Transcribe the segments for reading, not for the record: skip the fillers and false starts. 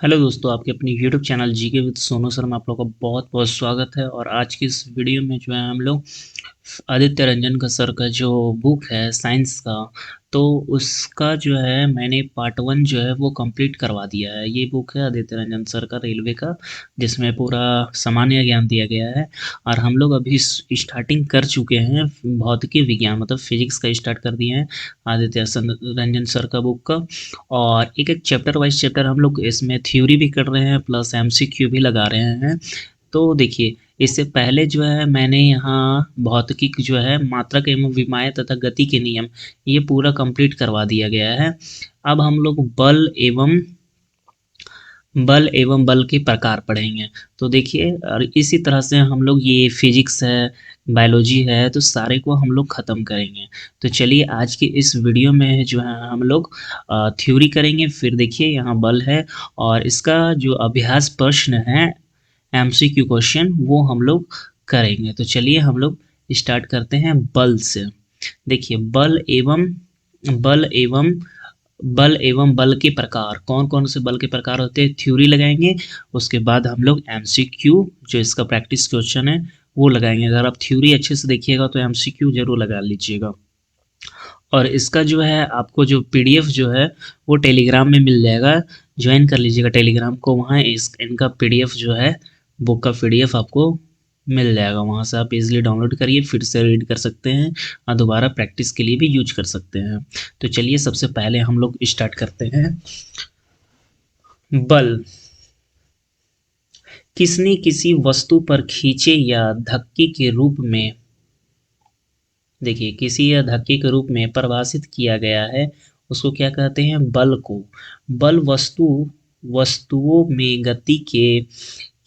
Hello दोस्तों, आपके अपने YouTube channel GK with Sonu sir में आप लोगों का बहुत बहुत स्वागत है। और आज की इस वीडियो में जो है हम लोग आदित्य रंजन का सर का जो बुक है साइंस का, तो उसका जो है मैंने पार्ट वन जो है वो कंप्लीट करवा दिया है। ये बुक है आदित्य रंजन सर का रेलवे का, जिसमें पूरा सामान्य ज्ञान दिया गया है। और हम लोग अभी स्टार्टिंग कर चुके हैं भौतिकी विज्ञान मतलब फिजिक्स का स्टार्ट कर दिए हैं रंजन सर का बुक का। और एक एक चैप्टर वाइज चैप्टर हम लोग इसमें थ्योरी भी कर रहे हैं, प्लस एमसीक्यू भी लगा रहे हैं। तो देखिए, इससे पहले जो है मैंने यहाँ भौतिकी की जो है मात्रक एवं विमाएं तथा गति के नियम, ये पूरा कंप्लीट करवा दिया गया है। अब हम लोग बल एवं बल के प्रकार पढ़ेंगे। तो देखिए, और इसी तरह से हम लोग ये फिजिक्स है, बायोलॉजी है, तो सारे को हम लोग ख़त्म करेंगे। तो चलिए, आज की इस वीडियो में जो है हम लोग थ्योरी करेंगे। फिर देखिए, यहाँ बल है और इसका जो अभ्यास प्रश्न है, एमसीक्यू क्वेश्चन, वो हम लोग करेंगे। तो चलिए हम लोग स्टार्ट करते हैं बल से। देखिए, बल एवं बल के प्रकार, कौन कौन से बल के प्रकार होते हैं, थ्योरी लगाएंगे। उसके बाद हम लोग एमसीक्यू, जो इसका प्रैक्टिस क्वेश्चन है, वो लगाएंगे। अगर आप थ्योरी अच्छे से देखिएगा तो एमसीक्यू जरूर लगा लीजिएगा। और इसका जो है आपको जो पीडीएफ जो है वो टेलीग्राम में मिल जाएगा। ज्वाइन कर लीजिएगा टेलीग्राम को, वहाँ इनका पीडीएफ जो है, बुक का पीडीएफ आपको मिल जाएगा। वहाँ से आप इजीली डाउनलोड करिए, फिर से रीड कर सकते हैं और दोबारा प्रैक्टिस के लिए भी यूज कर सकते हैं। तो चलिए, सबसे पहले हम लोग स्टार्ट करते हैं। बल, किसने किसी वस्तु पर खींचे या धक्के के रूप में, देखिए किसी या धक्के के रूप में परिभाषित किया गया है, उसको क्या कहते हैं, बल को। बल वस्तुओं में गति के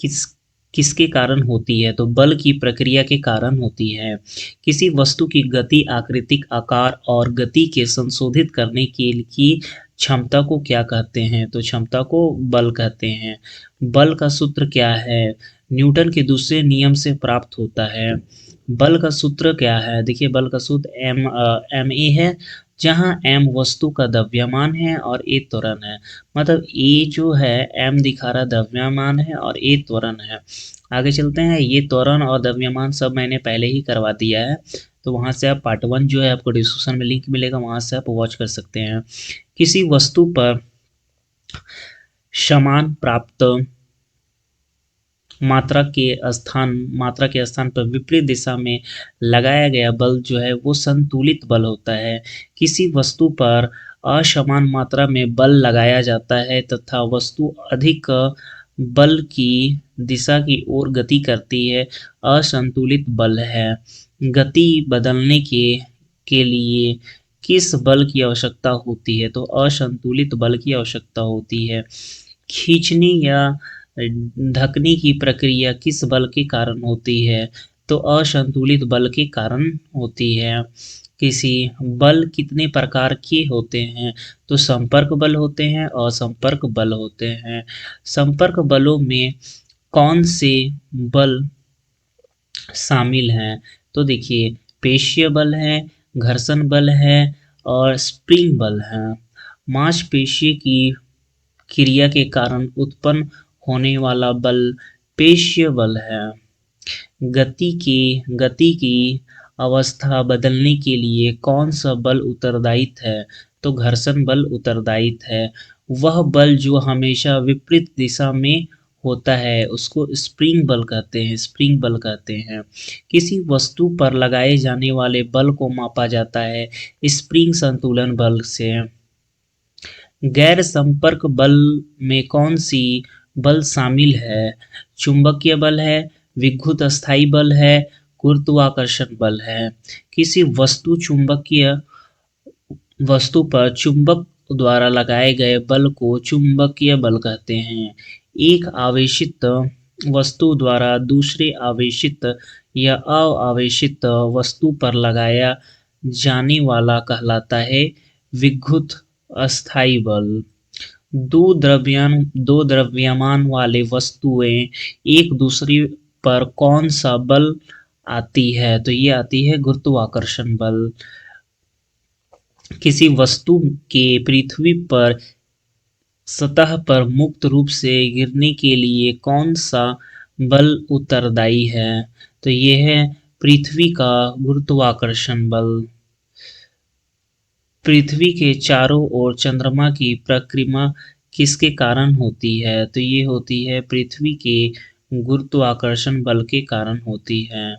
किस किसके कारण होती है, तो बल की प्रक्रिया के कारण होती है। किसी वस्तु की गति, आकृतिक आकार और गति के संशोधित करने की क्षमता को क्या कहते हैं, तो क्षमता को बल कहते हैं। बल का सूत्र क्या है, न्यूटन के दूसरे नियम से प्राप्त होता है। बल का सूत्र क्या है, देखिए बल का सूत्र एम ए है, जहाँ एम वस्तु का द्रव्यमान है और ए त्वरण है। मतलब ए जो है एम दिखा रहा द्रव्यमान है और ए त्वरण है। आगे चलते हैं, ये त्वरण और द्रव्यमान सब मैंने पहले ही करवा दिया है। तो वहाँ से आप पार्ट वन जो है आपको डिस्क्रिप्शन में लिंक मिलेगा, वहाँ से आप वॉच कर सकते हैं। किसी वस्तु पर समान प्राप्त मात्रा के स्थान पर विपरीत दिशा में लगाया गया बल जो है वो संतुलित बल होता है। किसी वस्तु पर असमान मात्रा में बल लगाया जाता है तथा वस्तु अधिक बल की दिशा की ओर गति करती है, असंतुलित बल है। गति बदलने के लिए किस बल की आवश्यकता होती है, तो असंतुलित बल की आवश्यकता होती है। खींचने या ढकने की प्रक्रिया किस बल के कारण होती है, तो असंतुलित बल के कारण होती है। किसी बल कितने प्रकार के होते हैं, तो संपर्क बल होते हैं और असंपर्क बल होते हैं। संपर्क बलों में कौन से बल शामिल हैं, तो देखिए पेशीय बल है, घर्षण बल है और स्प्रिंग बल है। मांसपेशी की क्रिया के कारण उत्पन्न होने वाला बल पेशीय बल है। गति की अवस्था बदलने के लिए कौन सा बल उत्तरदायी है, तो घर्षण बल उत्तरदायी है। वह बल जो हमेशा विपरीत दिशा में होता है उसको स्प्रिंग बल कहते हैं, स्प्रिंग बल कहते हैं। किसी वस्तु पर लगाए जाने वाले बल को मापा जाता है स्प्रिंग संतुलन बल से। गैर संपर्क बल में कौन सी बल शामिल है, चुंबकीय बल है, विद्युत स्थायी बल है, गुरुत्वाकर्षण बल है। किसी वस्तु पर चुंबक द्वारा लगाए गए बल को चुंबकीय बल कहते हैं। एक आवेशित वस्तु द्वारा दूसरे आवेशित या अआवेशित वस्तु पर लगाया जाने वाला कहलाता है विद्युत अस्थायी बल। दो द्रव्यमान वाले वस्तुएं एक दूसरे पर कौन सा बल आती है, तो ये आती है गुरुत्वाकर्षण बल। किसी वस्तु के पृथ्वी पर सतह पर मुक्त रूप से गिरने के लिए कौन सा बल उत्तरदायी है? तो ये है पृथ्वी का गुरुत्वाकर्षण बल। पृथ्वी के चारों ओर चंद्रमा की परिक्रमा किसके कारण होती है? तो ये होती है पृथ्वी के गुरुत्वाकर्षण बल के कारण होती है।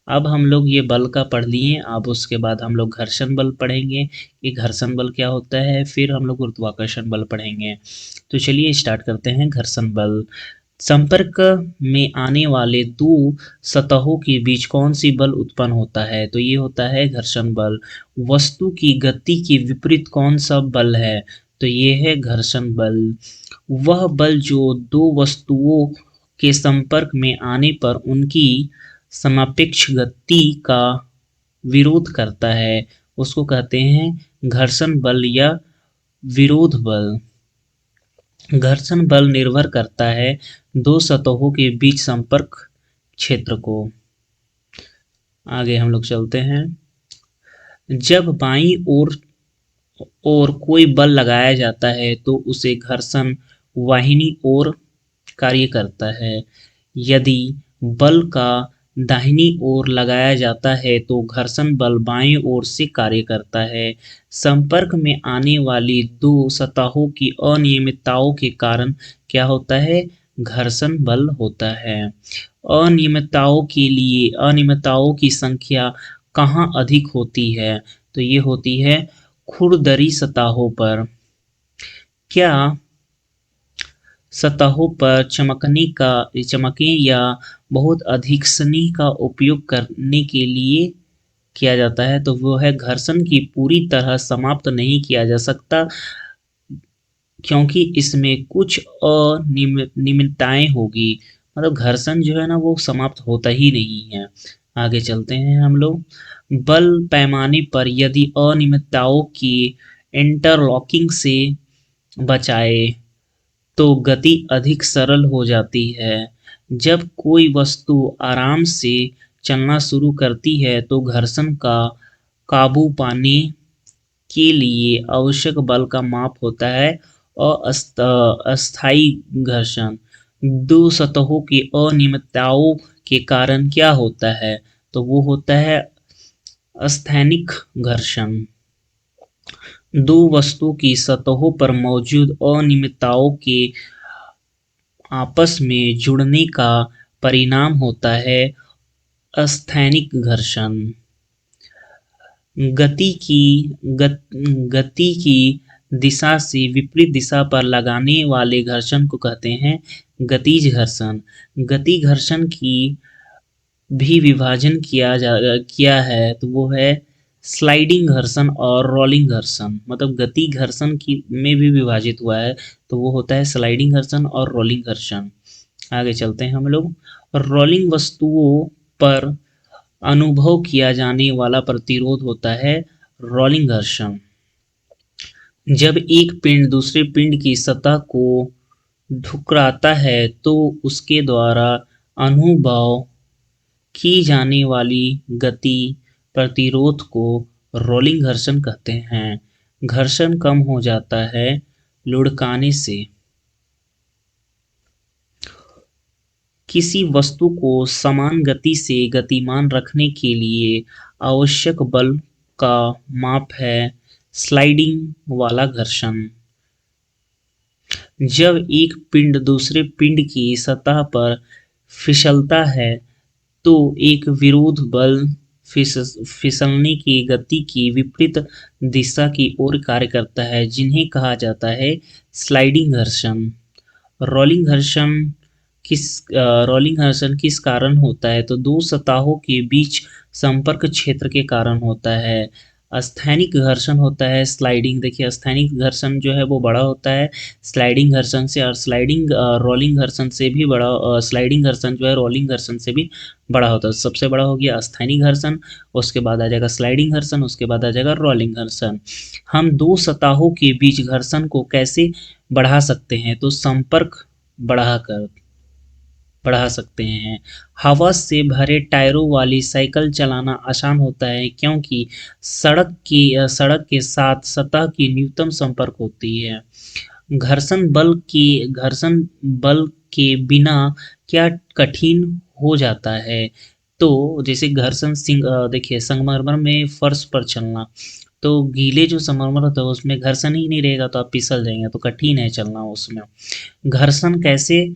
अब हम लोग ये बल का पढ़ लिए, अब उसके बाद हम लोग घर्षण बल पढ़ेंगे कि घर्षण बल क्या होता है, फिर हम लोग गुरुत्वाकर्षण बल पढ़ेंगे। तो चलिए स्टार्ट करते हैं घर्षण बल। संपर्क में आने वाले दो सतहों के बीच कौन सी बल उत्पन्न होता है? तो ये होता है घर्षण बल। वस्तु की गति के विपरीत कौन सा बल है? तो ये है घर्षण बल। वह बल जो दो वस्तुओं के संपर्क में आने पर उनकी सापेक्ष गति का विरोध करता है, उसको कहते हैं घर्षण बल या विरोध बल। घर्षण बल निर्भर करता है दो सतहों के बीच संपर्क क्षेत्र को। आगे हम लोग चलते हैं। जब बाईं ओर कोई बल लगाया जाता है तो उसे घर्षण वाहिनी ओर कार्य करता है। यदि बल का दाहिनी ओर लगाया जाता है तो घर्षण बल बाईं ओर से कार्य करता है। संपर्क में आने वाली दो सतहों की अनियमितताओं के कारण क्या होता है? घर्षण बल होता है। अनियमितताओं की संख्या कहाँ अधिक होती है? तो ये होती है खुरदरी सतहों पर। क्या सतहों पर चमके या बहुत अधिक स्नेह का उपयोग करने के लिए किया जाता है? तो वो है घर्षण की पूरी तरह समाप्त नहीं किया जा सकता, क्योंकि इसमें कुछ अनियमितताएं होगी। मतलब घर्षण जो है ना वो समाप्त होता ही नहीं है। आगे चलते हैं हम लोग। बल पैमाने पर यदि अनियमितताओं की इंटरलॉकिंग से बचाए तो गति अधिक सरल हो जाती है। जब कोई वस्तु आराम से चलना शुरू करती है तो घर्षण का काबू पाने के लिए आवश्यक बल का माप होता है अस्थायी घर्षण। दो सतहों की अनियमितताओं के कारण क्या होता है? तो वो होता है अस्थैनिक घर्षण। दो वस्तुओं की सतहों पर मौजूद अनियमितताओं के आपस में जुड़ने का परिणाम होता है अस्थैनिक घर्षण। गति की दिशा से विपरीत दिशा पर लगाने वाले घर्षण को कहते हैं गतिज घर्षण। गति घर्षण की भी विभाजन किया है, तो वो है स्लाइडिंग घर्षण और रोलिंग घर्षण। मतलब गति घर्षण की में भी विभाजित हुआ है, तो वो होता है स्लाइडिंग घर्षण और रोलिंग घर्षण। आगे चलते हैं हम लोग। रोलिंग वस्तुओं पर अनुभव किया जाने वाला प्रतिरोध होता है रोलिंग घर्षण। जब एक पिंड दूसरे पिंड की सतह को ठुकराता है तो उसके द्वारा अनुभव की जाने वाली गति प्रतिरोध को रोलिंग घर्षण कहते हैं। घर्षण कम हो जाता है लुढ़काने से। किसी वस्तु को समान गति से गतिमान रखने के लिए आवश्यक बल का माप है स्लाइडिंग वाला घर्षण। जब एक पिंड दूसरे पिंड की सतह पर फिसलता है तो एक विरोध बल फिसलने की गति की विपरीत दिशा की ओर कार्य करता है, जिन्हें कहा जाता है स्लाइडिंग घर्षण। रोलिंग घर्षण रोलिंग घर्षण किस कारण होता है? तो दो सतहों के बीच संपर्क क्षेत्र के कारण होता है। अस्थैनिक घर्षण होता है स्लाइडिंग। देखिए अस्थैनिक घर्षण जो है वो बड़ा होता है स्लाइडिंग घर्षण से, और रोलिंग घर्षण से भी बड़ा। स्लाइडिंग घर्षण जो है रोलिंग घर्षण से भी बड़ा होता है। सबसे बड़ा हो गया अस्थैनिक घर्षण, उसके बाद आ जाएगा स्लाइडिंग घर्षण, उसके बाद आ जाएगा रोलिंग घर्षण। हम दो सतहों के बीच घर्षण को कैसे बढ़ा सकते हैं? तो संपर्क बढ़ा सकते हैं। हवा से भरे टायरों वाली साइकिल चलाना आसान होता है, क्योंकि सड़क के साथ सतह की न्यूनतम संपर्क होती है। घर्षण बल के बिना क्या कठिन हो जाता है? तो जैसे देखिए संगमरमर में फर्श पर चलना, तो गीले जो संगमरमर होता है उसमें घर्षण ही नहीं रहेगा तो आप फिसल जाएंगे, तो कठिन है चलना उसमें। घर्षण कैसे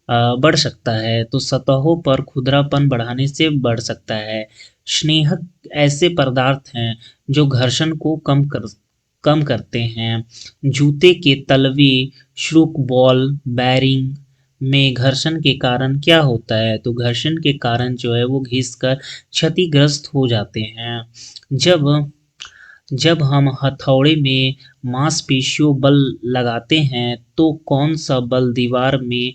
बढ़ सकता है? तो सतहों पर खुरदरापन बढ़ाने से बढ़ सकता है। स्नेहक ऐसे पदार्थ हैं जो घर्षण को कम करते हैं। जूते के तलवे, शूक बॉल बैरिंग में घर्षण के कारण क्या होता है? तो घर्षण के कारण जो है वो घिसकर क्षतिग्रस्त हो जाते हैं। जब जब हम हथौड़े में मांसपेशियों बल लगाते हैं तो कौन सा बल दीवार में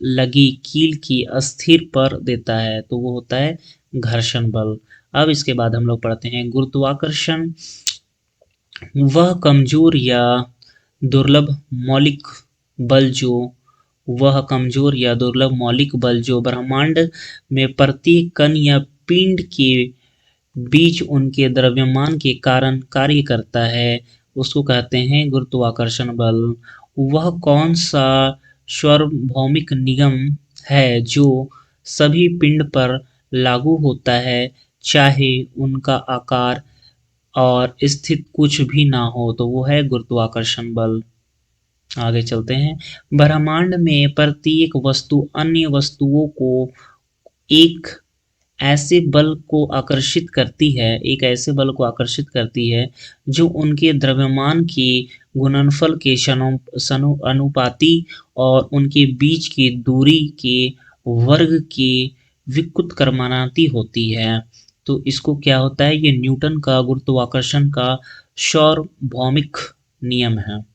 लगी कील की अस्थिर पर देता है? तो वो होता है घर्षण बल। अब इसके बाद हम लोग पढ़ते हैं गुरुत्वाकर्षण। वह कमजोर या दुर्लभ मौलिक बल जो वह कमजोर या दुर्लभ मौलिक बल जो ब्रह्मांड में प्रत्येक कण या पिंड के बीच उनके द्रव्यमान के कारण कार्य करता है, उसको कहते हैं गुरुत्वाकर्षण बल। वह कौन सा सार्वभौमिक नियम है जो सभी पिंड पर लागू होता है, चाहे उनका आकार और स्थिति कुछ भी ना हो? तो वो है गुरुत्वाकर्षण बल। आगे चलते हैं। ब्रह्मांड में प्रत्येक वस्तु अन्य वस्तुओं को एक ऐसे बल को आकर्षित करती है एक ऐसे बल को आकर्षित करती है जो उनके द्रव्यमान के गुणनफल के अनुपाती और उनके बीच की दूरी के वर्ग के व्युत्क्रमानुपाती होती है। तो इसको क्या होता है? ये न्यूटन का गुरुत्वाकर्षण का सार्वभौमिक नियम है।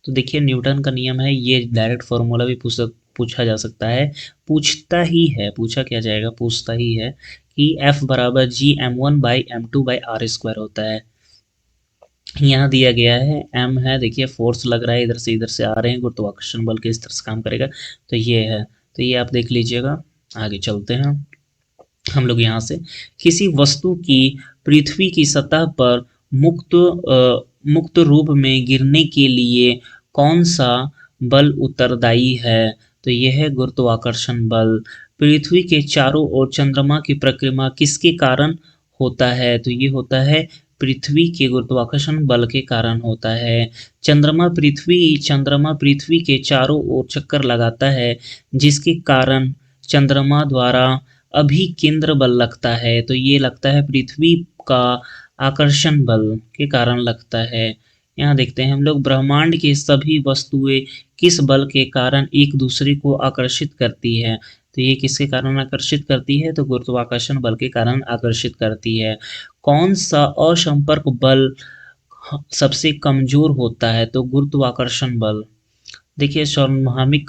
तो देखिए न्यूटन का नियम है, ये डायरेक्ट फॉर्मूला भी पूछा जा सकता है, पूछा क्या जाएगा, पूछता ही है कि F बराबर जी m1/m2/r² होता है। यहाँ दिया गया है m है, देखिए फोर्स लग रहा है, इधर से आ रहे हैं, गुरुत्वाकर्षण बल किस तरह से काम करेगा, तो ये है। तो ये आप देख लीजिएगा। आगे चलते हैं हम लोग यहाँ से। किसी वस्तु की पृथ्वी की सतह पर मुक्त रूप में गिरने के लिए कौन सा बल उत्तरदायी है? तो यह है गुरुत्वाकर्षण बल। पृथ्वी के चारों ओर चंद्रमा की परिक्रमा किसके कारण होता है? तो ये होता है पृथ्वी के गुरुत्वाकर्षण बल के कारण होता है। चंद्रमा पृथ्वी के चारों ओर चक्कर लगाता है, जिसके कारण चंद्रमा द्वारा अभिकेंद्र बल लगता है। तो ये लगता है पृथ्वी का आकर्षण बल के कारण लगता है। यहाँ देखते हैं हम लोग, ब्रह्मांड की सभी वस्तुएं किस बल के कारण एक दूसरे को आकर्षित करती है? तो ये किसके कारण आकर्षित करती है? तो गुरुत्वाकर्षण बल के कारण आकर्षित करती है। कौन सा असंपर्क बल सबसे कमजोर होता है? तो गुरुत्वाकर्षण बल। देखिए सार्वभौमिक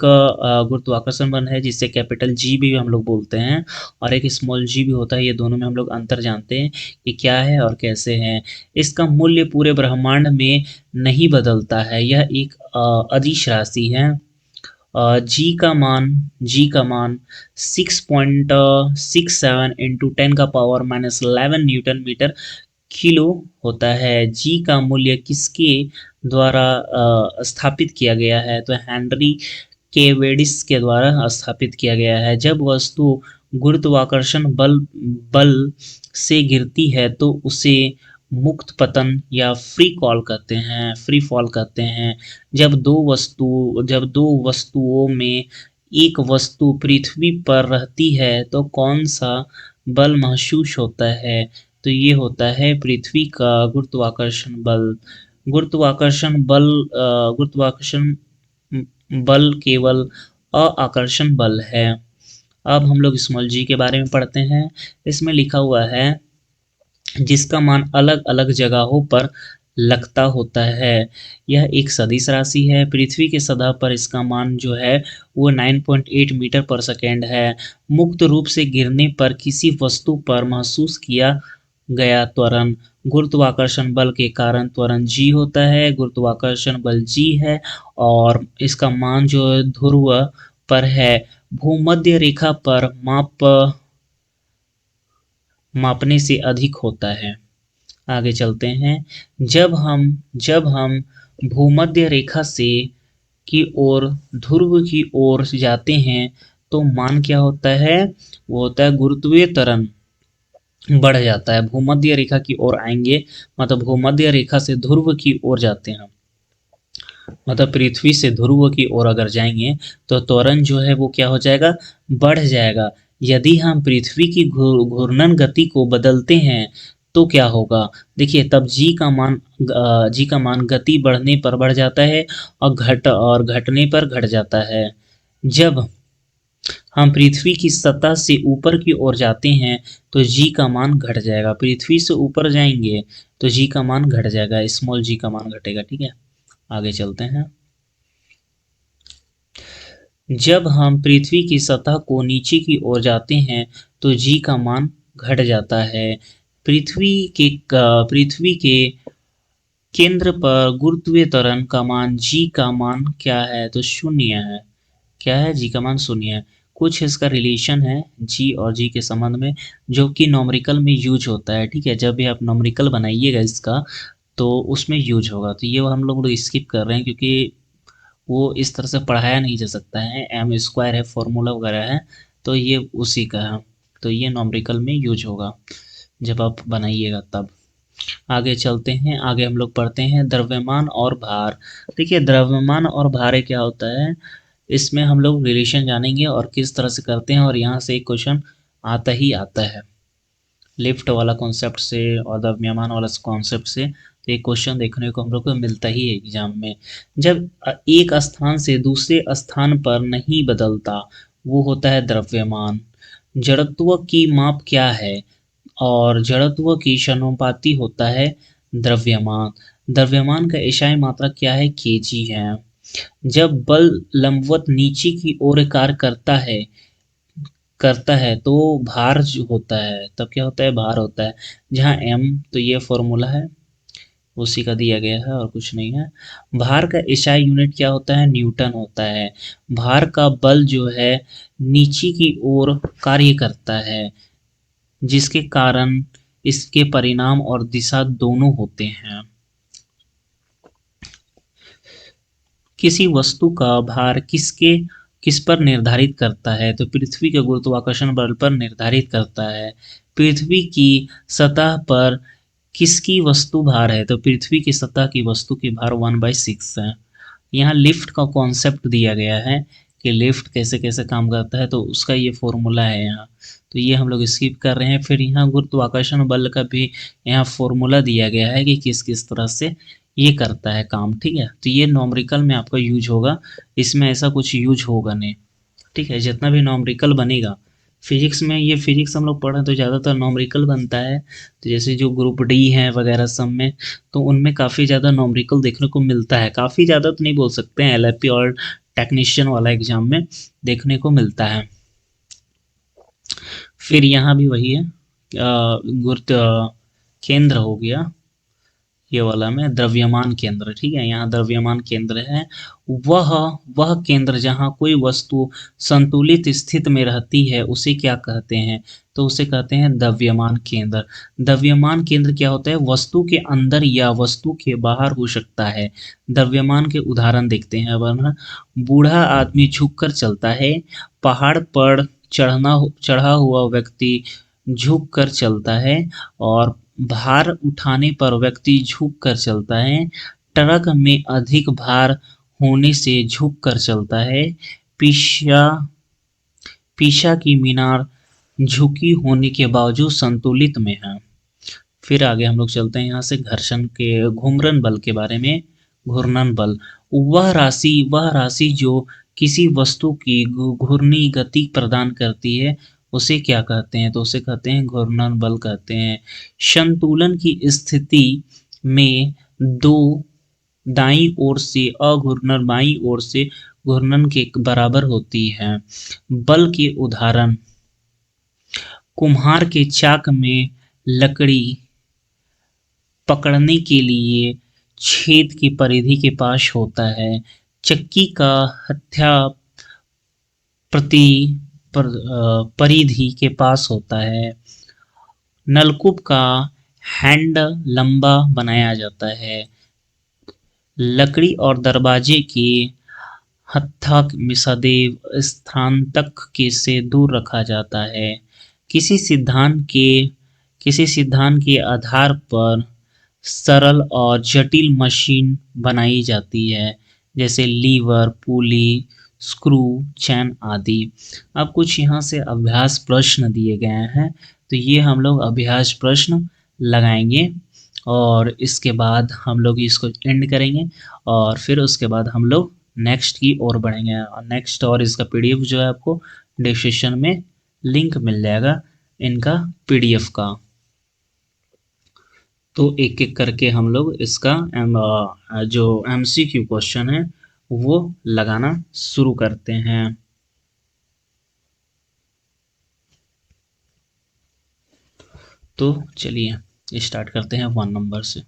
गुरुत्वाकर्षण बल है जिसे कैपिटल जी भी हम लोग बोलते हैं, और एक स्मॉल जी भी होता है। ये दोनों में हम लोग अंतर जानते हैं कि क्या है और कैसे है। इसका मूल्य पूरे ब्रह्मांड में नहीं बदलता है, यह एक अदिश राशि है। जी का मान 6.67 इंटू 10⁻⁻11 न्यूटन मीटर किलो होता है। जी का मूल्य किसके द्वारा स्थापित किया गया है? तो हेनरी केवेडिस के द्वारा स्थापित किया गया है। जब वस्तु गुरुत्वाकर्षण बल से गिरती है तो उसे मुक्त पतन या फ्री फॉल कहते हैं। जब दो वस्तुओं में एक वस्तु पृथ्वी पर रहती है तो कौन सा बल महसूस होता है? तो ये होता है पृथ्वी का गुरुत्वाकर्षण बल। गुरुत्वाकर्षण बल केवल आकर्षण बल है। अब हम लोग स्मॉल जी के बारे में पढ़ते हैं। इसमें लिखा हुआ है जिसका मान अलग अलग जगहों पर लगता होता है। यह एक सदिश राशि है। पृथ्वी की सतह पर इसका मान जो है वो 9.8 मीटर पर सेकेंड है। मुक्त रूप से गिरने पर किसी वस्तु पर महसूस किया गया त्वरण गुरुत्वाकर्षण बल के कारण त्वरण जी होता है। गुरुत्वाकर्षण बल जी है और इसका मान जो ध्रुव पर है, भूमध्य रेखा पर मापने से अधिक होता है। आगे चलते हैं। जब हम भूमध्य रेखा से की ओर, ध्रुव की ओर जाते हैं तो मान क्या होता है, वो होता है गुरुत्वीय त्वरण बढ़ जाता है। भूमध्य रेखा की ओर आएंगे, मतलब भूमध्य रेखा से ध्रुव की ओर जाते हैं, मतलब पृथ्वी से ध्रुव की ओर अगर जाएंगे तो त्वरण जो है वो क्या हो जाएगा, बढ़ जाएगा। यदि हम पृथ्वी की घूर्णन गति को बदलते हैं तो क्या होगा, देखिए तब जी का मान गति बढ़ने पर बढ़ जाता है और घटने पर घट जाता है। जब हम पृथ्वी की सतह से ऊपर की ओर जाते हैं तो जी का मान घट जाएगा, पृथ्वी से ऊपर जाएंगे तो जी का मान घट जाएगा, स्मॉल जी का मान घटेगा। ठीक है, आगे चलते हैं। जब हम पृथ्वी की सतह को नीचे की ओर जाते हैं तो जी का मान घट जाता है। पृथ्वी के केंद्र पर गुरुत्वीय त्वरण का मान जी का मान क्या है, तो शून्य है। क्या है, जी का मान शून्य है। कुछ इसका रिलेशन है जी और जी के संबंध में, जो कि नॉमरिकल में यूज होता है। ठीक है, जब भी आप नॉमरिकल बनाइएगा इसका तो उसमें यूज होगा, तो ये हम लोग स्किप कर रहे हैं क्योंकि वो इस तरह से पढ़ाया नहीं जा सकता है, एम स्क्वायर है, फॉर्मूला वगैरह है, तो ये उसी का है। तो ये नॉमरिकल में यूज होगा जब आप बनाइएगा तब। आगे चलते हैं, आगे हम लोग पढ़ते हैं द्रव्यमान और भार। देखिए द्रव्यमान और भार क्या होता है, इसमें हम लोग रिलेशन जानेंगे और किस तरह से करते हैं, और यहाँ से एक क्वेश्चन आता ही आता है लिफ्ट वाला कॉन्सेप्ट से और द्रव्यमान वाला कॉन्सेप्ट से। तो एक क्वेश्चन देखने को हम लोग को मिलता ही है एग्जाम में। जब एक स्थान से दूसरे स्थान पर नहीं बदलता वो होता है द्रव्यमान। जड़त्व की माप क्या है, और जड़त्व की समानुपाती होता है द्रव्यमान। द्रव्यमान का एसआई मात्रक क्या है, केजी है। जब बल लंबवत नीचे की ओर कार्य करता है तो भार जो होता है, तब क्या होता है, भार होता है। जहाँ एम तो ये फॉर्मूला है उसी का दिया गया है और कुछ नहीं है। भार का एसआई यूनिट क्या होता है, न्यूटन होता है। भार का बल जो है नीचे की ओर कार्य करता है, जिसके कारण इसके परिणाम और दिशा दोनों होते हैं। किसी वस्तु का भार किस पर निर्धारित करता है, तो पृथ्वी के गुरुत्वाकर्षण बल पर निर्धारित करता है। पृथ्वी की सतह पर किसकी वस्तु भार है, तो पृथ्वी की सतह की वस्तु की भार 1/6 है। यहाँ लिफ्ट का कॉन्सेप्ट दिया गया है कि लिफ्ट कैसे कैसे काम करता है, तो उसका ये फॉर्मूला है यहाँ, तो ये हम लोग स्किप कर रहे हैं। फिर यहाँ गुरुत्वाकर्षण बल का भी यहाँ फॉर्मूला दिया गया है कि किस किस तरह से ये करता है काम। ठीक है, तो ये नॉमरिकल में आपका यूज होगा, इसमें ऐसा कुछ यूज होगा नहीं। ठीक है, जितना भी नॉमरिकल बनेगा फिजिक्स में, ये फिजिक्स हम लोग पढ़े तो ज़्यादातर नॉमरिकल बनता है। तो जैसे जो ग्रुप डी है वगैरह सब में, तो उनमें काफ़ी ज़्यादा नॉमरिकल देखने को मिलता है, काफ़ी ज़्यादा तो नहीं बोल सकते हैं, एलएलपी और टेक्नीशियन वाला एग्जाम में देखने को मिलता है। फिर यहाँ भी वही है, गुरुत्व केंद्र हो गया ये वाला में, द्रव्यमान केंद्र। ठीक है, यहाँ द्रव्यमान केंद्र है, वह वह केंद्र जहाँ कोई वस्तु संतुलित स्थिति में रहती है उसे क्या कहते हैं, तो उसे कहते हैं द्रव्यमान केंद्र। द्रव्यमान केंद्र क्या होता है, वस्तु के अंदर या वस्तु के बाहर हो सकता है। द्रव्यमान के उदाहरण देखते हैं। वरना बूढ़ा आदमी झुककर चलता है, पहाड़ पर चढ़ा हुआ व्यक्ति झुक कर चलता है, और भार उठाने पर व्यक्ति झुक कर चलता है, ट्रक में अधिक भार होने से झुक कर चलता है, पीसा पीसा की मीनार झुकी होने के बावजूद संतुलित में है। फिर आगे हम लोग चलते हैं यहाँ से घर्षण के घूर्णन बल के बारे में। घूर्णन बल वह राशि जो किसी वस्तु की घूर्णी गति प्रदान करती है उसे क्या कहते हैं, तो उसे कहते हैं घूर्णन बल कहते हैं। संतुलन की स्थिति में दो दाईं ओर से अघूर्णन बाईं ओर से घूर्णन के बराबर होती है। बल के उदाहरण, कुम्हार के चाक में लकड़ी पकड़ने के लिए छेद की परिधि के पास होता है। चक्की का हत्था प्रति परिधि के पास होता है। नलकूप का हैंड लंबा बनाया जाता है। लकड़ी और दरवाजे के हत्था में सदैव स्थानांतक के से दूर रखा जाता है। किसी सिद्धांत के किसी सिद्धांत के आधार पर सरल और जटिल मशीन बनाई जाती है, जैसे लीवर, पुली, स्क्रू, चैन आदि। अब कुछ यहाँ से अभ्यास प्रश्न दिए गए हैं, तो ये हम लोग अभ्यास प्रश्न लगाएंगे और इसके बाद हम लोग इसको एंड करेंगे और फिर उसके बाद हम लोग नेक्स्ट की ओर बढ़ेंगे। और नेक्स्ट और इसका पीडीएफ जो है आपको डिस्क्रिप्शन में लिंक मिल जाएगा इनका पीडीएफ का। तो एक एक करके हम लोग इसका जो एमसीक्यू क्वेश्चन है वो लगाना शुरू करते हैं। तो चलिए स्टार्ट करते हैं 1 नंबर से।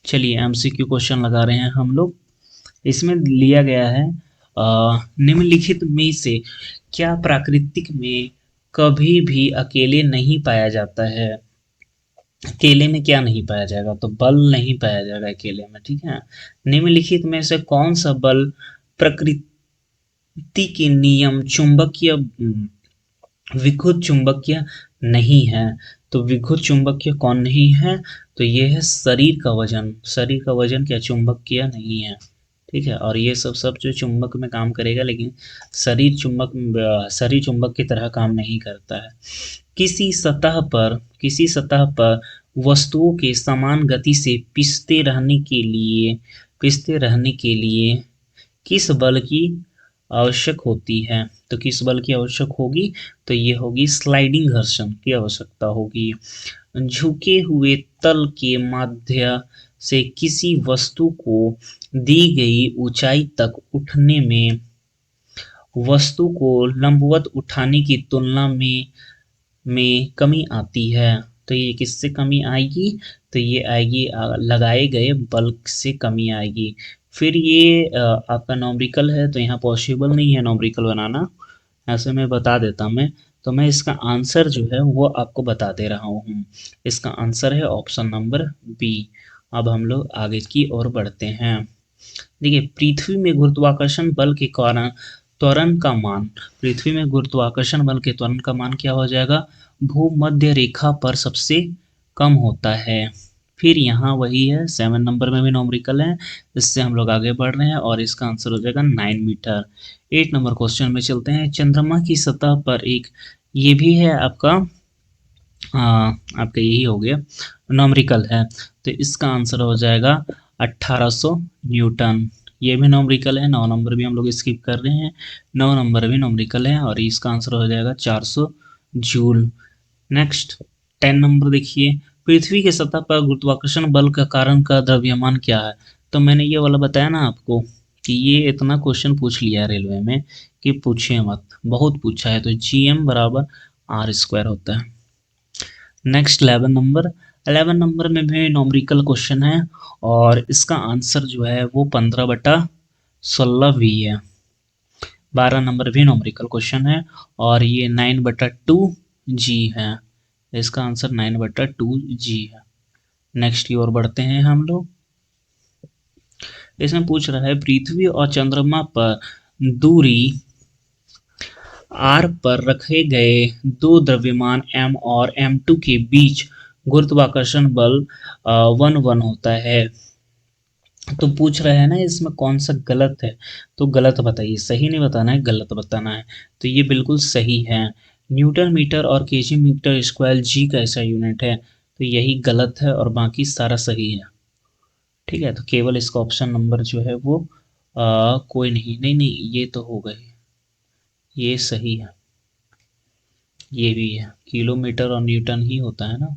चलिए एमसीक्यू क्वेश्चन लगा रहे हैं हम लोग। इसमें लिया गया है निम्नलिखित में से क्या प्राकृतिक में कभी भी अकेले नहीं पाया जाता है। अकेले में क्या नहीं पाया जाएगा, तो बल नहीं पाया जाएगा अकेले में, ठीक है। निम्नलिखित में से कौन सा बल प्रकृति के नियम चुंबकीय विद्युत चुंबकीय नहीं है। तो विद्युत चुंबकीय कौन नहीं है, तो ये है शरीर का वजन। शरीर का वजन क्या चुंबकीय नहीं है, ठीक है। और ये सब जो चुंबक में काम करेगा, लेकिन शरीर चुंबक की तरह काम नहीं करता है। किसी सतह पर वस्तुओं के समान गति से पिसते रहने के लिए किस बल की आवश्यक होती है। तो किस बल की आवश्यक होगी, तो ये होगी स्लाइडिंग घर्षण की आवश्यकता होगी। झुके हुए तल के माध्य से किसी वस्तु को दी गई ऊंचाई तक उठने में वस्तु को लंबवत उठाने की तुलना में कमी आती है। तो ये किससे कमी आएगी, तो ये आएगी लगाए गए बल से कमी आएगी। फिर ये आपका नॉमरिकल है, तो यहाँ पॉसिबल नहीं है नॉमरिकल बनाना, ऐसे मैं बता देता तो मैं इसका आंसर जो है वो आपको बता दे रहा हूँ। इसका आंसर है ऑप्शन नंबर बी। अब हम लोग आगे की ओर बढ़ते हैं। देखिए पृथ्वी में गुरुत्वाकर्षण बल के कारण त्वरण का मान, पृथ्वी में गुरुत्वाकर्षण बल के त्वरण का मान क्या हो जाएगा, भूमध्य रेखा पर सबसे कम होता है। फिर यहाँ वही है, 7 नंबर में भी नॉमरिकल है, इससे हम लोग आगे बढ़ रहे हैं और इसका आंसर हो जाएगा 9 मीटर। 8 नंबर क्वेश्चन में चलते हैं। चंद्रमा की सतह पर एक, ये भी है आपका आपका यही हो गया नॉमरिकल है, तो इसका आंसर हो जाएगा 1800 न्यूटन। ये भी नॉमरिकल है। 9 नंबर भी हम लोग स्किप कर रहे हैं, 9 नंबर भी नॉमरिकल है और इसका आंसर हो जाएगा 400 जूल। नेक्स्ट 10 नंबर देखिए, पृथ्वी के सतह पर गुरुत्वाकर्षण बल का कारण का द्रव्यमान क्या है। तो मैंने ये वाला बताया ना आपको कि ये इतना क्वेश्चन पूछ लिया रेलवे में कि पूछिए मत, बहुत पूछा है। तो GM बराबर R² होता है। नेक्स्ट 11 नंबर में भी नॉमरिकल क्वेश्चन है और इसका आंसर जो है वो 15/16 भी है। 12 नंबर भी नॉमरिकल क्वेश्चन है और ये 9/2G है। इसका आंसर 9/2G है। नेक्स्ट की ओर बढ़ते हैं हम लोग। इसमें पूछ रहा है पृथ्वी और चंद्रमा पर दूरी R पर रखे गए दो द्रव्यमान M और M2 के बीच गुरुत्वाकर्षण बल 1 होता है। तो पूछ रहे हैं ना इसमें कौन सा गलत है, तो गलत बताइए, सही नहीं बताना है, गलत बताना है। तो ये बिल्कुल सही है। न्यूटन मीटर और केजी मीटर स्क्वायर जी का ऐसा यूनिट है, तो यही गलत है और बाकी सारा सही है, ठीक है। तो केवल इसका ऑप्शन नंबर जो है वो कोई नहीं, नहीं नहीं ये तो हो गए, ये सही है, ये भी है, किलोमीटर और न्यूटन ही होता है ना।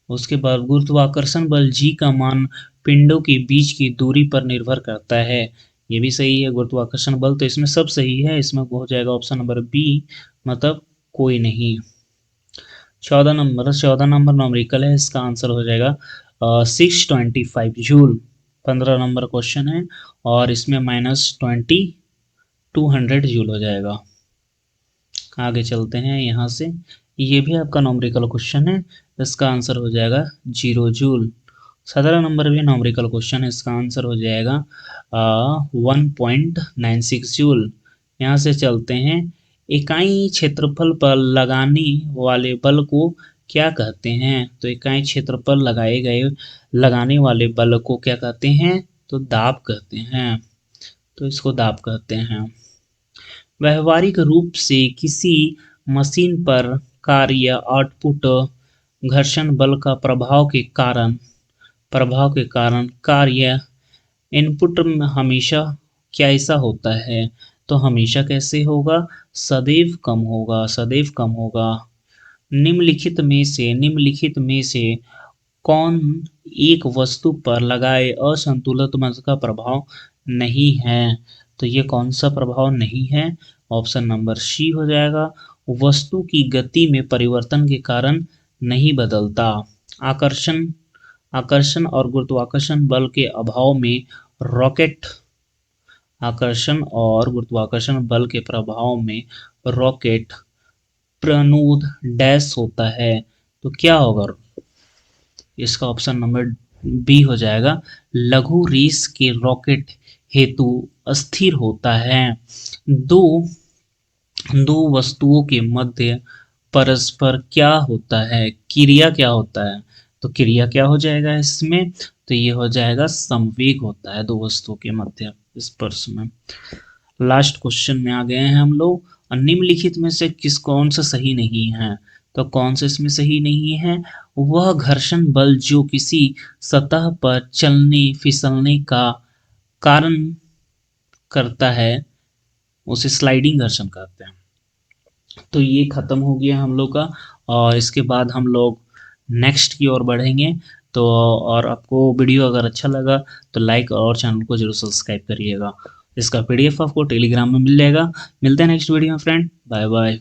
उसके बाद गुरुत्वाकर्षण बल जी का मान पिंडों के बीच की दूरी पर निर्भर करता है, ये भी सही है। गुरुत्वाकर्षण बल, तो इसमें सब सही है, इसमें हो जाएगा ऑप्शन नंबर बी, मतलब कोई नहीं। 14 नंबर नॉमरिकल है, इसका आंसर हो जाएगा 625 जूल। 15 नंबर क्वेश्चन है और इसमें -20 200 जूल हो जाएगा। आगे चलते हैं यहाँ से, ये भी आपका नॉमरिकल क्वेश्चन है, इसका आंसर हो जाएगा 0 जूल। 17 नंबर भी न्यूमेरिकल क्वेश्चन है, इसका आंसर हो जाएगा 1.96 जूल। यहाँ से चलते हैं, इकाई क्षेत्रफल पर लगाने वाले बल को क्या कहते हैं? तो इकाई क्षेत्रफल लगाए गए लगाने वाले बल को क्या कहते हैं? तो दाब कहते हैं। तो इसको दाब कहते हैं। व्यवहारिक रूप से किसी मशीन पर कार्य आउटपुट घर्षण बल का प्रभाव के कारण कार्य इनपुट में हमेशा कैसा होता है? तो हमेशा कैसे होगा? सदैव कम होगा, सदैव कम होगा। निम्नलिखित में से कौन एक वस्तु पर लगाए असंतुलित बल का प्रभाव नहीं है? तो ये कौन सा प्रभाव नहीं है? ऑप्शन नंबर सी हो जाएगा, वस्तु की गति में परिवर्तन के कारण नहीं बदलता। आकर्षण आकर्षण और गुरुत्वाकर्षण बल के अभाव में रॉकेट आकर्षण और गुरुत्वाकर्षण बल के प्रभाव में रॉकेट प्रणुद डैश होता है। तो क्या होगा? इसका ऑप्शन नंबर बी हो जाएगा, लघु रेस के रॉकेट हेतु अस्थिर होता है। दो दो वस्तुओं के मध्य परस्पर क्या होता है? क्रिया क्या होता है? तो क्रिया क्या हो जाएगा इसमें? तो ये हो जाएगा संवेग होता है दो वस्तुओं के मध्य स्पर्श में। लास्ट क्वेश्चन में आ गए हैं हम लोग। निम्नलिखित में से कौन सा सही नहीं है? तो कौन सा इसमें सही नहीं है? वह घर्षण बल जो किसी सतह पर चलने फिसलने का कारण करता है उसे स्लाइडिंग घर्षण कहते हैं। तो ये खत्म हो गया हम लोग का, और इसके बाद हम लोग नेक्स्ट की ओर बढ़ेंगे। तो और आपको वीडियो अगर अच्छा लगा तो लाइक और चैनल को जरूर सब्सक्राइब करिएगा। इसका पीडीएफ आपको टेलीग्राम में मिल जाएगा। मिलते हैं नेक्स्ट वीडियो में फ्रेंड, बाय बाय।